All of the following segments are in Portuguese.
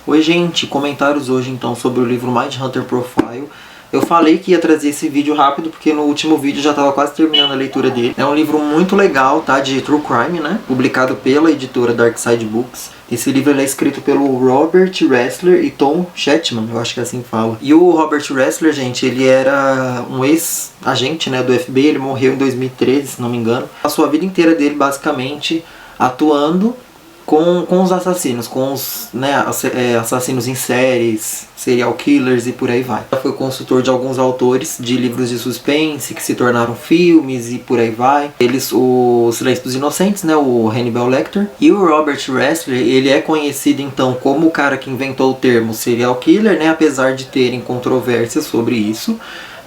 Oi gente, comentários hoje então sobre o livro Mindhunter Profile. Eu falei que ia trazer esse vídeo rápido porque no último vídeo já estava quase terminando a leitura dele. É um livro muito legal, tá? De True Crime, né? Publicado pela editora Darkside Books. Esse livro ele é escrito pelo Robert Ressler e Tom Chatman, eu acho que é assim que fala. E o Robert Ressler, gente, ele era um ex-agente, né, do FBI, ele morreu em 2013, se não me engano. Passou a vida inteira dele basicamente atuando com os assassinos, com os assassinos em séries, serial killers e por aí vai. Foi consultor de alguns autores de livros de suspense que se tornaram filmes e por aí vai. Eles, o Silêncio dos Inocentes, né, o Hannibal Lecter. E o Robert Ressler, ele é conhecido então como o cara que inventou o termo serial killer, né, apesar de terem controvérsias sobre isso.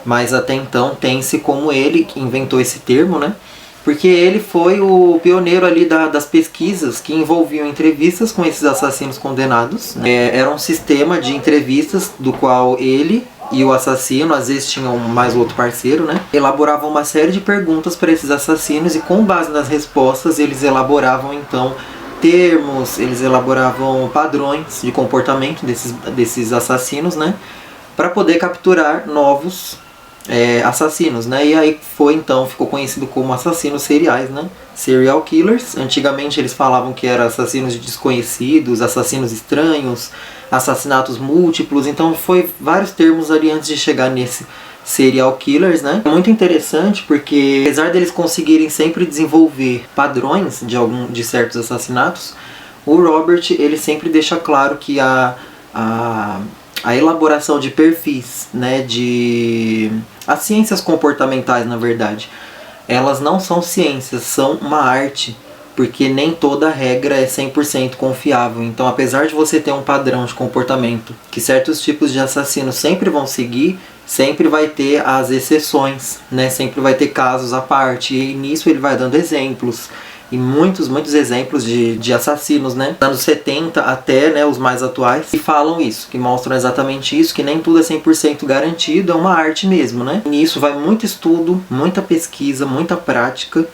Mas até então tem-se como ele que inventou esse termo, né? Porque ele foi o pioneiro ali das pesquisas que envolviam entrevistas com esses assassinos condenados, né? Era um sistema de entrevistas do qual ele e o assassino, às vezes tinham mais outro parceiro, né? Elaboravam uma série de perguntas para esses assassinos e com base nas respostas eles elaboravam então termos, eles elaboravam padrões de comportamento desses assassinos, né? Para poder capturar novos assassinos, né? E aí ficou conhecido como assassinos seriais, né? Serial killers. Antigamente eles falavam que eram assassinos desconhecidos, assassinos estranhos, assassinatos múltiplos. Então foi vários termos ali antes de chegar nesse serial killers, né? É muito interessante porque apesar deles conseguirem sempre desenvolver padrões de certos assassinatos, o Robert ele sempre deixa claro que a elaboração de perfis, né, as ciências comportamentais, na verdade, elas não são ciências, são uma arte, porque nem toda regra é 100% confiável. Então, apesar de você ter um padrão de comportamento que certos tipos de assassinos sempre vão seguir, sempre vai ter as exceções, né? Sempre vai ter casos à parte, e nisso ele vai dando exemplos. E muitos exemplos de assassinos, né? Anos 70 até, né, os mais atuais, que falam isso, que mostram exatamente isso, que nem tudo é 100% garantido, é uma arte mesmo, né? E nisso vai muito estudo, muita pesquisa, muita prática.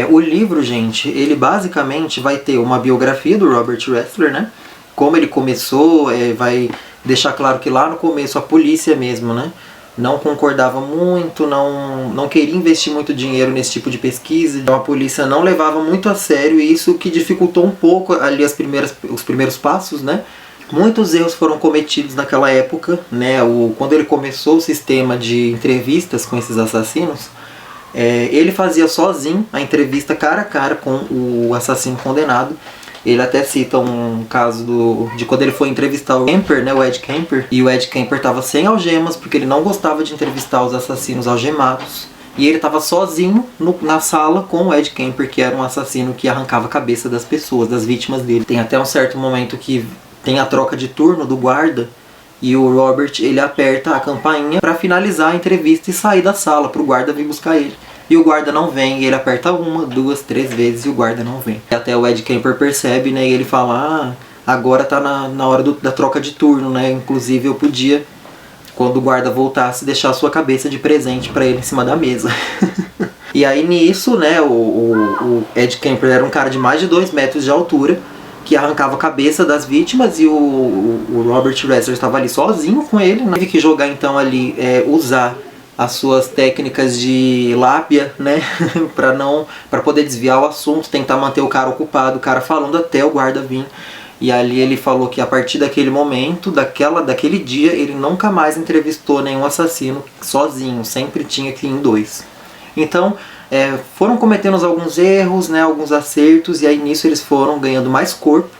O livro, gente, ele basicamente vai ter uma biografia do Robert Ressler, né? Como ele começou, vai deixar claro que lá no começo a polícia mesmo, né, não concordava muito, não queria investir muito dinheiro nesse tipo de pesquisa. Então a polícia não levava muito a sério e isso que dificultou um pouco ali os primeiros passos, né? Muitos erros foram cometidos naquela época, né? Quando ele começou o sistema de entrevistas com esses assassinos, ele fazia sozinho a entrevista cara a cara com o assassino condenado. Ele até cita um caso de quando ele foi entrevistar o Kemper, né, o Ed Kemper, e o Ed Kemper estava sem algemas porque ele não gostava de entrevistar os assassinos algemados. E ele estava sozinho na sala com o Ed Kemper, que era um assassino que arrancava a cabeça das pessoas, das vítimas dele. Tem até um certo momento que tem a troca de turno do guarda e o Robert ele aperta a campainha para finalizar a entrevista e sair da sala para o guarda vir buscar ele. E o guarda não vem, e ele aperta 1, 2, 3 vezes e o guarda não vem. E até o Ed Kemper percebe, né, e ele fala, agora tá na hora da troca de turno, né, inclusive eu podia, quando o guarda voltasse, deixar a sua cabeça de presente pra ele em cima da mesa. E aí nisso, né, o Ed Kemper era um cara de mais de 2 metros de altura, que arrancava a cabeça das vítimas, e o Robert Ressler estava ali sozinho com ele, né? Teve que jogar então ali, usar as suas técnicas de lábia, né, para poder desviar o assunto, tentar manter o cara ocupado, o cara falando até o guarda vir. E ali ele falou que a partir daquele momento, daquele dia, ele nunca mais entrevistou nenhum assassino sozinho, sempre tinha que ir em 2. Então, foram cometendo alguns erros, né, alguns acertos, e aí nisso eles foram ganhando mais corpo,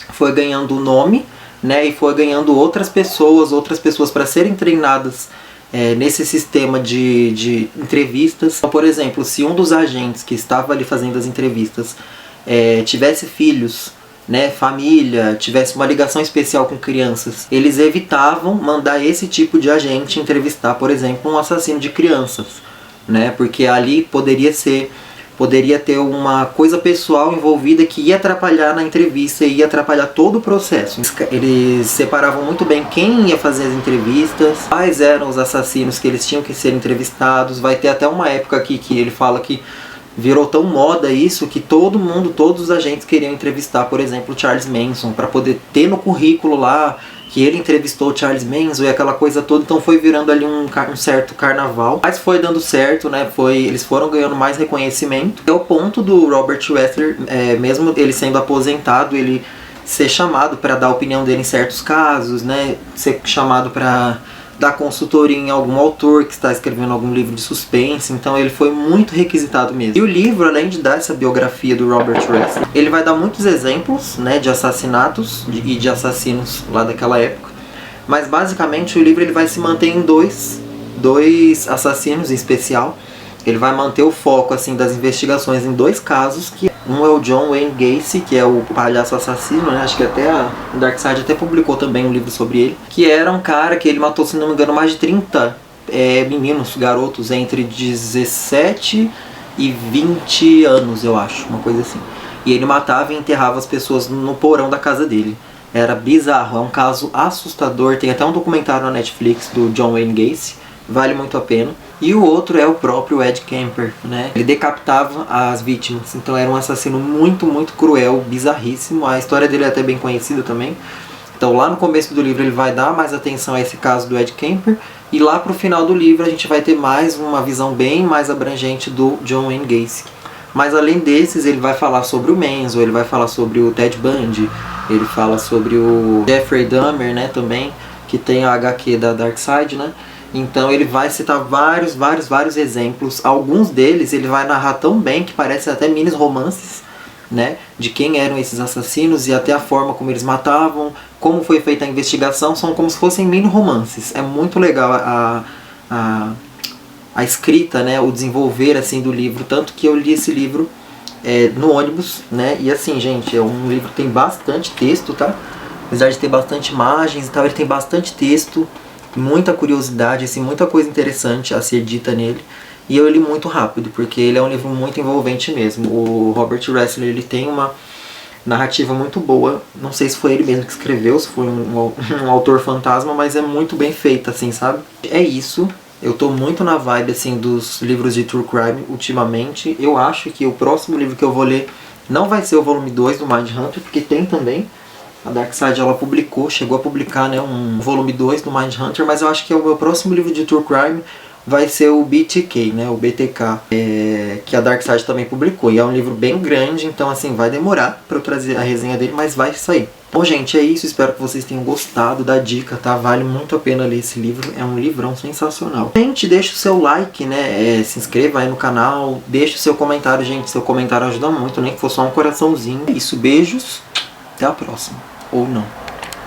foi ganhando nome, né, e foi ganhando outras pessoas para serem treinadas nesse sistema de entrevistas. Então, por exemplo, se um dos agentes que estava ali fazendo as entrevistas tivesse filhos, né, família, tivesse uma ligação especial com crianças, eles evitavam mandar esse tipo de agente entrevistar, por exemplo, um assassino de crianças, né, porque ali poderia ter uma coisa pessoal envolvida que ia atrapalhar na entrevista e ia atrapalhar todo o processo. Eles separavam muito bem quem ia fazer as entrevistas, quais eram os assassinos que eles tinham que ser entrevistados. Vai ter até uma época aqui que ele fala que virou tão moda isso que todo mundo, todos os agentes queriam entrevistar, por exemplo, o Charles Manson, para poder ter no currículo lá que ele entrevistou o Charles Manson e aquela coisa toda. Então foi virando ali um certo carnaval, mas foi dando certo, né? Eles foram ganhando mais reconhecimento. É o ponto do Robert Ressler, mesmo ele sendo aposentado, ele ser chamado para dar a opinião dele em certos casos, né? Ser chamado para dar consultoria em algum autor que está escrevendo algum livro de suspense. Então ele foi muito requisitado mesmo. E o livro, além de dar essa biografia do Robert Ressler, ele vai dar muitos exemplos, né, de assassinatos e de assassinos lá daquela época. Mas basicamente o livro ele vai se manter em dois assassinos em especial. Ele vai manter o foco assim das investigações em dois casos, que um é o John Wayne Gacy, que é o palhaço assassino, né? Acho que até a Darkseid até publicou também um livro sobre ele, que era um cara que ele matou, se não me engano, mais de 30 meninos, garotos entre 17 e 20 anos, eu acho, uma coisa assim. E ele matava e enterrava as pessoas no porão da casa dele. Era bizarro, é um caso assustador. Tem até um documentário na Netflix do John Wayne Gacy, vale muito a pena. E o outro é o próprio Ed Kemper, né? Ele decapitava as vítimas, então era um assassino muito, muito cruel, bizarríssimo. A história dele é até bem conhecida também. Então lá no começo do livro ele vai dar mais atenção a esse caso do Ed Kemper, e lá pro final do livro a gente vai ter mais uma visão bem mais abrangente do John Wayne Gacy. Mas além desses, ele vai falar sobre o Manson, ele vai falar sobre o Ted Bundy, ele fala sobre o Jeffrey Dahmer, né, também, que tem a HQ da Darkseid, né? Então ele vai citar vários exemplos. Alguns deles ele vai narrar tão bem que parecem até mini romances, né, de quem eram esses assassinos e até a forma como eles matavam, como foi feita a investigação. São como se fossem mini romances. É muito legal a escrita, né, o desenvolver assim do livro. Tanto que eu li esse livro no ônibus, né, e assim, gente, é um livro que tem bastante texto, tá? Apesar de ter bastante imagens e tal, ele tem bastante texto, muita curiosidade, assim, muita coisa interessante a ser dita nele. E eu li muito rápido, porque ele é um livro muito envolvente mesmo. O Robert Ressler, ele tem uma narrativa muito boa. Não sei se foi ele mesmo que escreveu, se foi um autor fantasma, mas é muito bem feita, assim, sabe? É isso. Eu tô muito na vibe, assim, dos livros de True Crime ultimamente. Eu acho que o próximo livro que eu vou ler não vai ser o volume 2 do Mindhunter, porque tem também. A Darkseid, ela chegou a publicar, né, um volume 2 do Mindhunter, mas eu acho que o meu próximo livro de True Crime vai ser o BTK, né, o BTK, que a Darkseid também publicou. E é um livro bem grande, então assim, vai demorar para eu trazer a resenha dele, mas vai sair. Bom, gente, é isso. Espero que vocês tenham gostado da dica, tá? Vale muito a pena ler esse livro, é um livrão sensacional. Gente, deixa o seu like, né, se inscreva aí no canal, deixa o seu comentário, gente. Seu comentário ajuda muito, nem que for só um coraçãozinho. É isso, beijos, até a próxima. Ou não.